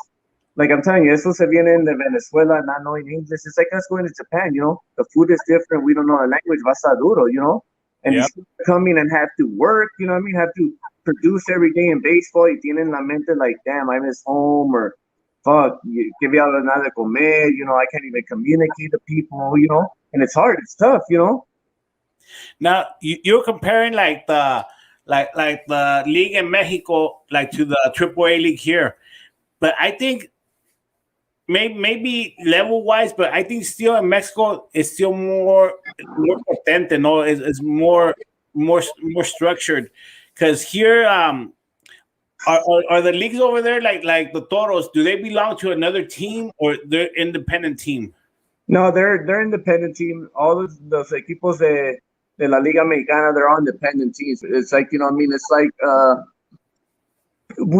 Speaker 2: like I'm telling you, eso se vienen de Venezuela, not knowing English. It's like us going to Japan, you know. The food is different. We don't know the language. Va a estar duro, you know. And
Speaker 1: Yep.
Speaker 2: these people come in and have to work, you know what I mean? Have to produce every day in baseball. Y tienen la mente like, damn, I miss home, or fuck, que voy a nada de comer, you know, I can't even communicate to people, you know. And it's hard. It's tough, you know.
Speaker 1: Now you're comparing like the league in Mexico like to the AAA league here, but I think maybe level wise, but I think still in Mexico it's still more potente, no, it's more structured because here are the leagues over there like the Toros? Do they belong to another team or they're independent team?
Speaker 2: No, they're independent team. All of los equipos de la Liga Mexicana, they're all independent teams. It's like, you know what I mean? It's like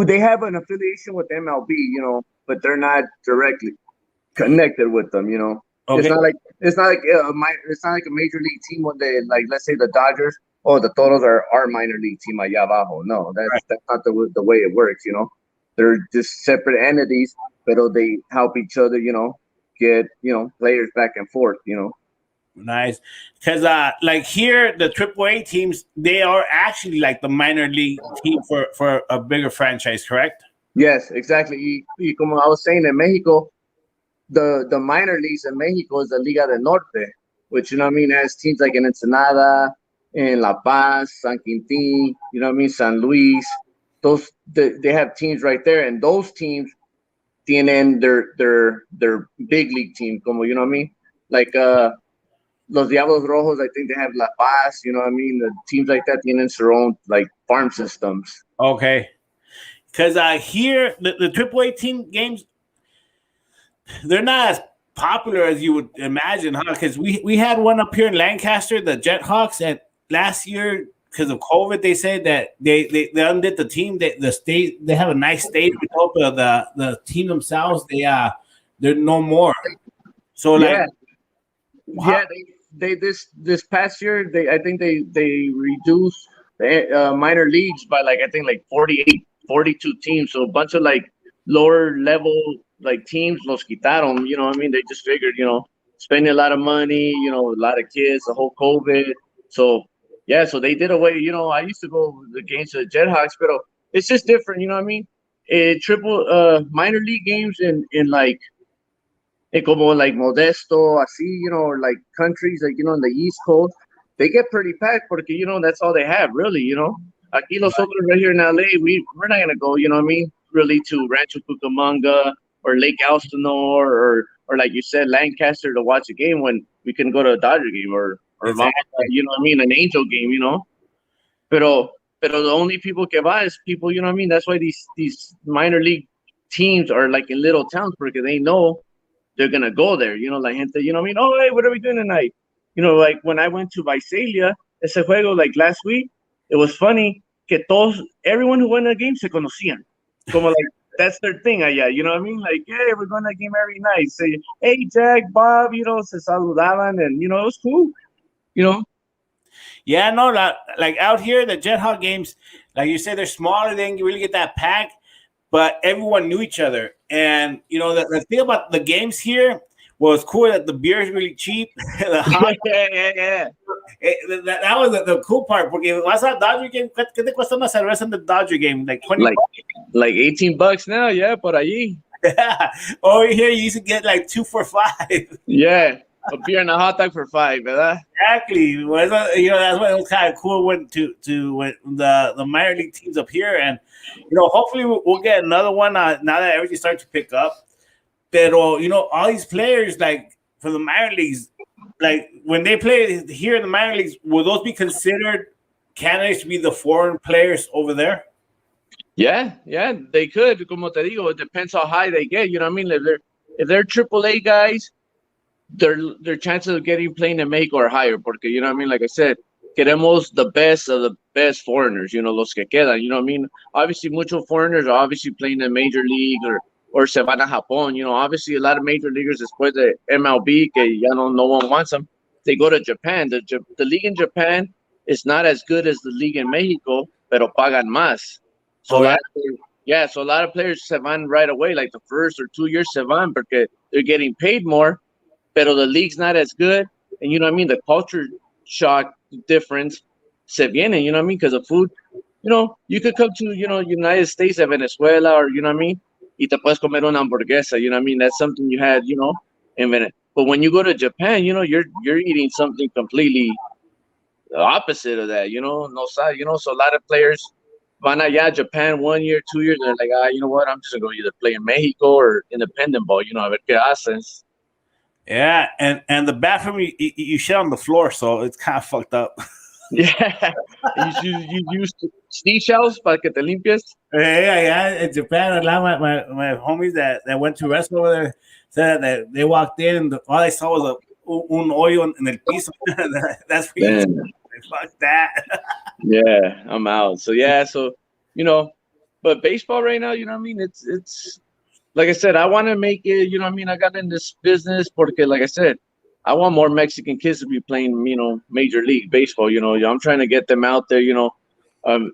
Speaker 2: they have an affiliation with MLB, you know, but they're not directly connected with them, you know.
Speaker 1: Okay.
Speaker 2: It's not like a major league team when they, like, let's say the Dodgers, oh, the Toros are our minor league team allá abajo. No, that's not the way it works, you know. They're just separate entities, but they help each other, you know, get, you know, players back and forth, you know.
Speaker 1: Nice, because like here, the AAA teams, they are actually like the minor league team for a bigger franchise, correct?
Speaker 2: Yes, exactly. Y como I was saying, in Mexico, the minor leagues in Mexico is the Liga del Norte, which, you know what I mean, has teams like in Ensenada, in La Paz, San Quintin, you know what I mean, San Luis. Those they have teams right there, and those teams tienen their big league team, como you know what I mean, like Los Diablos Rojos. I think they have La Paz. You know what I mean. The teams like that tienen their own like farm systems.
Speaker 1: Okay. Because here the AAA team games, they're not as popular as you would imagine, huh? Because we had one up here in Lancaster, the Jethawks, and last year because of COVID, they said that they undid the team. The state, they have a nice stadium, but the team themselves, they're no more. So
Speaker 2: Yeah,
Speaker 1: like,
Speaker 2: yeah. They this past year, I think they reduced the minor leagues by like I think like 48, 42 teams. So a bunch of like lower level like teams los quitaron. You know what I mean? They just figured, spending a lot of money, a lot of kids, the whole COVID. So yeah, so they did away. I used to go to the games of the Jethawks, but it's just different. You know what I mean? Triple minor league games in like como like Modesto, así, or like countries like, in the East Coast, they get pretty packed porque, that's all they have, really. Aquí los otros right here in LA, we're not going to go, you know what I mean, really to Rancho Cucamonga or Lake Elsinore or like you said, Lancaster to watch a game when we can go to a Dodger game or
Speaker 1: exactly.
Speaker 2: you know what I mean, an Angel game. Pero the only people que va is people, you know what I mean? That's why these minor league teams are like in little towns because they know they're gonna go there, like gente, you know what I mean? Oh, hey, what are we doing tonight? Like when I went to Visalia, ese juego, like last week, it was funny que everyone who went to the game se conocían. Como like that's their thing allá, you know what I mean? Like, hey, we're going to the game every night. Say, hey, Jack, Bob, se saludaban, and it was cool,
Speaker 1: Yeah, no, like out here, the Jethawk games, like you said, they're smaller. They didn't really get that pack, but everyone knew each other. And the thing about the games here was cool that the beer is really cheap.
Speaker 2: yeah.
Speaker 1: That was the cool part. Porque vas a Dodger game, ¿qué te cuesta una cerveza in the Dodger game? Like 20
Speaker 2: like $18 now, yeah, por allí.
Speaker 1: Yeah. Over here, you used to get like 2 for $5.
Speaker 2: Yeah. A beer and a hot dog for $5, ¿verdad?
Speaker 1: Exactly. Well, that's why it was kind of cool when the minor league teams up here, and hopefully we'll get another one now that everything starts to pick up. Pero all these players like for the minor leagues, like when they play here in the minor leagues, will those be considered candidates to be the foreign players over there?
Speaker 2: Yeah, they could. Como te digo, it depends how high they get. You know what I mean? If they're AAA guys, their chances of playing in Mexico are higher. Porque, you know what I mean? Like I said, queremos the best of the best foreigners, los que quedan. You know what I mean? Obviously, muchos foreigners are obviously playing in Major League or se van a Japón. Obviously, a lot of major leaguers después de MLB, que ya no one wants them, they go to Japan. The league in Japan is not as good as the league in Mexico, pero pagan más. So so a lot of players se van right away, like the first or 2 years se van porque they're getting paid more, pero the league's not as good. And you know what I mean? The culture shock difference se viene, you know what I mean? Because of food, you could come to, United States or Venezuela or, you know what I mean? Y te puedes comer una hamburguesa, you know what I mean? That's something you had, in Venezuela. But when you go to Japan, you're eating something completely opposite of that, no side, so a lot of players van allá Japan 1 year, 2 years, they're like, you know what, I'm just gonna go either play in Mexico or independent ball, a ver qué haces.
Speaker 1: Yeah, and the bathroom you shit on the floor, so it's kind of fucked up.
Speaker 2: Yeah, you use seashells para que te limpies.
Speaker 1: Yeah. In Japan, a lot of my homies that went to restaurant over there said that they walked in and all they saw was un hoyo en el piso. That's pretty. Fuck that.
Speaker 2: Yeah, I'm out. So yeah, but baseball right now, you know what I mean? It's like I said, I want to make it, you know what I mean? I got in this business porque, like I said, I want more Mexican kids to be playing, Major League Baseball. I'm trying to get them out there, I'm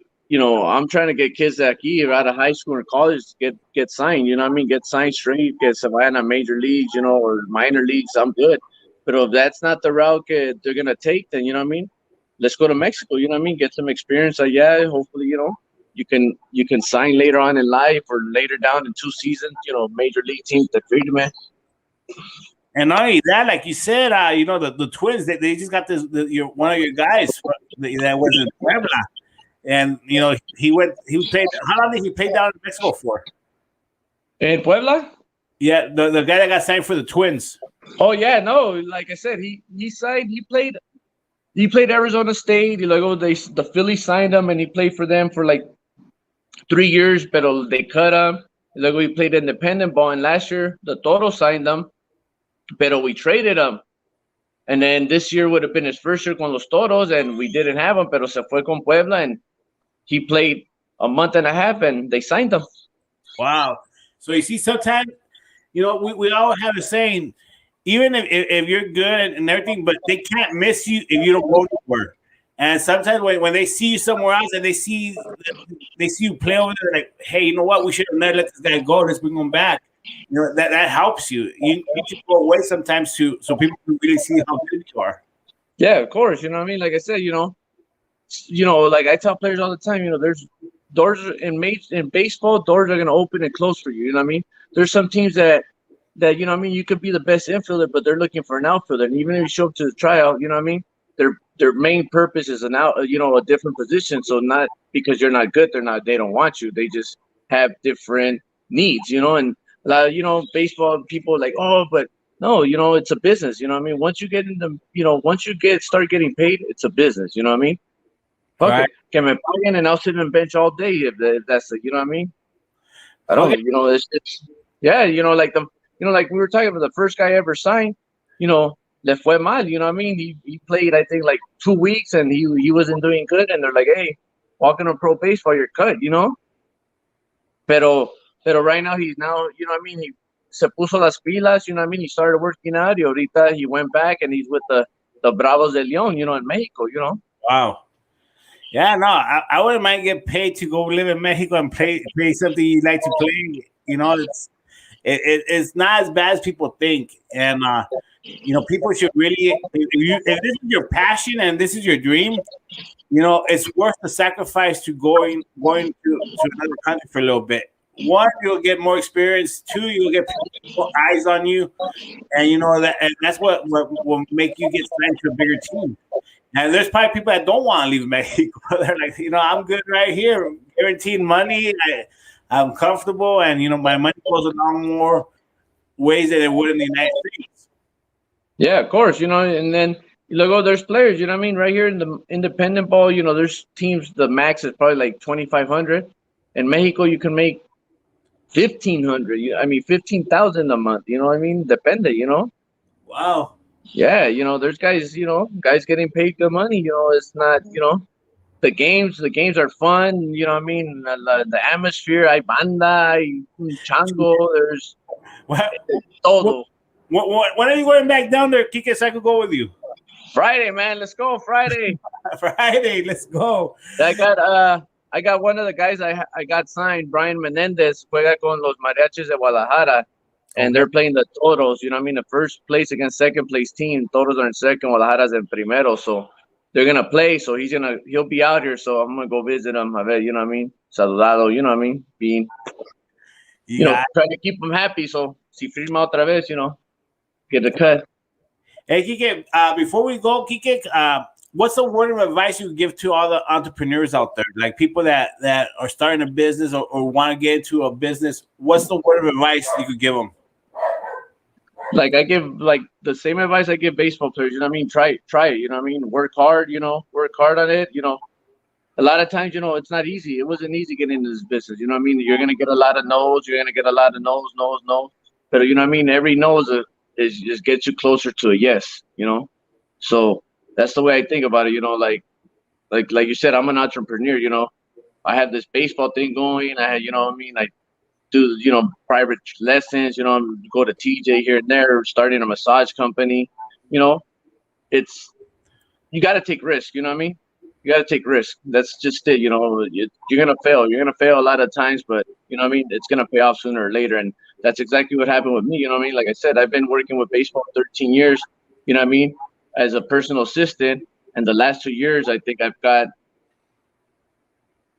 Speaker 2: trying to get kids that are out of high school or college get signed, you know what I mean? Get signed straight, get Savannah Major Leagues, or minor leagues, I'm good. But if that's not the route they're going to take, then, you know what I mean? Let's go to Mexico, you know what I mean? Get some experience. Hopefully, you can sign later on in life or later down in 2 seasons, Major League teams, the freedom.
Speaker 1: And not only that, like you said, the Twins, they just got one of your guys that was in Puebla, and he went. He played. How long did he play down in Mexico for?
Speaker 2: In Puebla?
Speaker 1: Yeah, the guy that got signed for the Twins.
Speaker 2: Oh yeah, no, like I said, he signed. He played Arizona State. The Phillies signed him, and he played for them for like 3 years, but they cut him. He played independent ball, and last year the Toros signed him, but we traded him. And then this year would have been his first year con los Toros, and we didn't have him, pero se fue con Puebla, and he played a month and a half, and they signed him.
Speaker 1: Wow. So you see, sometimes, we all have a saying, even if you're good and everything, but they can't miss you if you don't go nowhere. And sometimes when they see you somewhere else and they see you play over there, like, hey, you know what? We should have never let this guy go. Let's bring him back. That helps you. You need to go away sometimes so people can really see how good you are.
Speaker 2: Yeah, of course. You know what I mean? Like I said, like I tell players all the time, there's doors in baseball, doors are going to open and close for you. You know what I mean? There's some teams that you could be the best infielder, but they're looking for an outfielder. And even if you show up to the tryout, their main purpose is a different position. So not because you're not good, they don't want you. They just have different needs, and baseball people are like, oh, but no, it's a business. You know what I mean? Once you get start getting paid, it's a business. You know what I mean? Fuck
Speaker 1: Right.
Speaker 2: it. Can me paguen and I'll sit on the bench all day if that's you know what I mean? I don't,
Speaker 1: Okay.
Speaker 2: it's yeah, like we were talking about the first guy ever signed, le fue mal, you know what I mean? He played, I think, like 2 weeks and he wasn't doing good, and they're like, hey, walking on pro baseball, you're cut, Pero right now he's now, he se puso las pilas, he started working out, y ahorita he went back and he's with the Bravos de León, in Mexico,
Speaker 1: Wow. Yeah, no, I wouldn't mind get paid to go live in Mexico and play something you like to play. It's not as bad as people think, and people should really, if this is your passion and this is your dream, it's worth the sacrifice to going to another country for a little bit. One, you'll get more experience. Two, you'll get more eyes on you, and and that's what will make you get signed to a bigger team. And there's probably people that don't want to leave Mexico. They're like, I'm good right here, guaranteed money. I'm comfortable, and my money goes a lot more ways than it would in the United States.
Speaker 2: Yeah, of course, and then there's players, right here in the independent ball, there's teams, the max is probably like 2,500. In Mexico, you can make 1,500. 15,000 a month. You know what I mean? Depende.
Speaker 1: Wow.
Speaker 2: Yeah, there's guys, guys getting paid good money. It's not, the games are fun. You know what I mean? The atmosphere, hay banda, hay chango, there's todo.
Speaker 1: When are you going back down there, Kike, so I could go with you?
Speaker 2: Friday, man. Let's go, Friday.
Speaker 1: Friday, let's go.
Speaker 2: I got one of the guys I got signed, Brian Menendez, juega con los Mariachis de Guadalajara. And they're playing the Toros, the first place against second place team. Toros are in second, Guadalajara's in primero. So they're gonna play. So he'll be out here. So I'm gonna go visit him. A ver, you know what I mean? Saludado, you know what I mean? Being, try to keep him happy. So si firma otra vez, get the cut.
Speaker 1: Hey, Kike, before we go, Kike, what's the word of advice you give to all the entrepreneurs out there, like people that are starting a business or want to get into a business? What's the word of advice you could give them?
Speaker 2: Like I give the same advice I give baseball players, try it, work hard, work hard on it, a lot of times, it's not easy. It wasn't easy getting into this business. You're going to get a lot of no's. You're going to get a lot of no's. But every no is just gets you closer to a yes, So that's the way I think about it, like you said, I'm an entrepreneur, I have this baseball thing going. I do, private lessons, go to TJ here and there, starting a massage company. It's, you got to take risk. You know what I mean? You got to take risk. That's just it. You're going to fail. You're going to fail a lot of times, but it's going to pay off sooner or later. And that's exactly what happened with me. Like I said, I've been working with baseball 13 years, as a personal assistant. And the last 2 years, I think I've got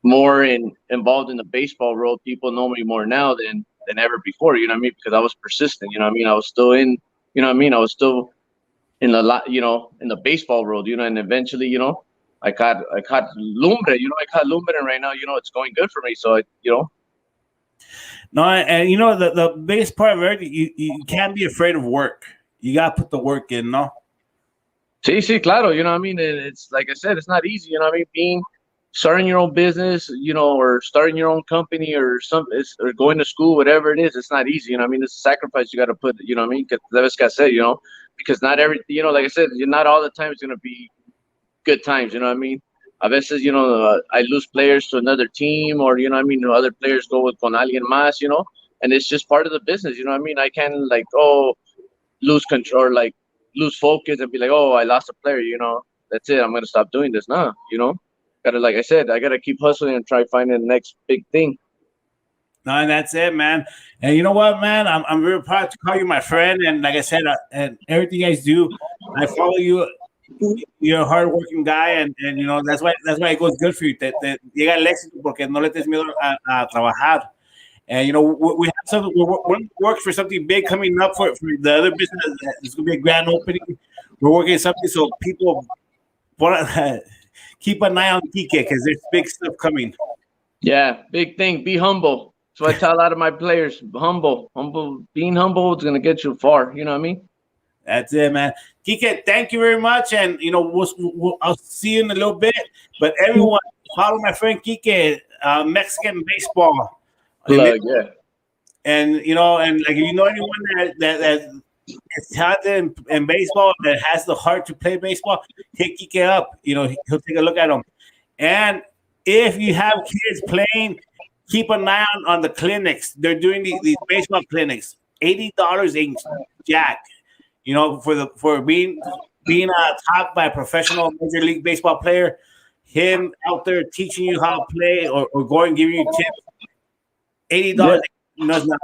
Speaker 2: more involved in the baseball world. People know me more now than ever before, because I was persistent, I was still in, I was still in the lot, in the baseball world, and eventually, I caught lumbre. I caught lumbre, and right now, it's going good for me. So
Speaker 1: No, and you know the biggest part of everything, you can't be afraid of work. You gotta put the work in, no?
Speaker 2: Sí, sí, claro. You know what I mean? It's like I said, it's not easy. You know what I mean? Starting your own business, or starting your own company or going to school, whatever it is, it's not easy. You know what I mean? It's a sacrifice you got to put, you know what I mean? Because like I said, because not every, like I said, not all the time it's going to be good times. You know what I mean? A veces, I lose players to another team, or, other players go with con alguien más, and it's just part of the business. You know what I mean? I can't like, lose control, or like lose focus and be like, oh, I lost a player, that's it. I'm going to stop doing this. Nah, gotta, like I said, I got to keep hustling and try finding the next big thing.
Speaker 1: No, and that's it, man. And you know what, man? I'm very proud to call you my friend. And like I said, and everything you guys do, I follow you. You're a hardworking guy, and that's why it goes good for you. Llega el éxito porque no le tienes miedo a trabajar. And we have something. We're working for something big coming up for the other business. It's going to be a grand opening. We're working something so people keep an eye on Kike because there's big stuff coming.
Speaker 2: Yeah, big thing. Be humble. So I tell a lot of my players, humble. Being humble is going to get you far. You know what I mean?
Speaker 1: That's it, man. Kike, thank you very much. And, I'll see you in a little bit. But everyone, follow my friend Kike, Mexican baseball.
Speaker 2: Plug, yeah.
Speaker 1: And, and like, if you know anyone that is talented in baseball, that has the heart to play baseball, hit Kike up. He'll take a look at them. And if you have kids playing, keep an eye on the clinics. They're doing these baseball clinics. $80 ain't jack. For being taught by a professional Major League Baseball player, him out there teaching you how to play or going giving you tips. $80 is not.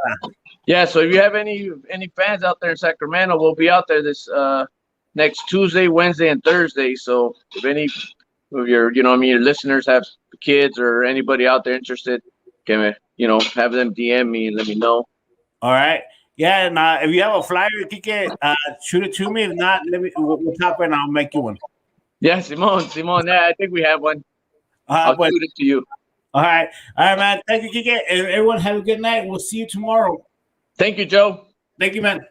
Speaker 2: Yeah, so if you have any fans out there in Sacramento, we'll be out there this next Tuesday, Wednesday, and Thursday. So if any of your your listeners have kids or anybody out there interested, can have them DM me and let me know.
Speaker 1: All right. Yeah, and if you have a flyer, Kike, shoot it to me. If not, we'll talk and I'll make you one.
Speaker 2: Yeah, Simon. Yeah, I think we have one. I'll shoot it to you.
Speaker 1: All right, man. Thank you, Kike. And everyone, have a good night. We'll see you tomorrow.
Speaker 2: Thank you, Joe.
Speaker 1: Thank you, man.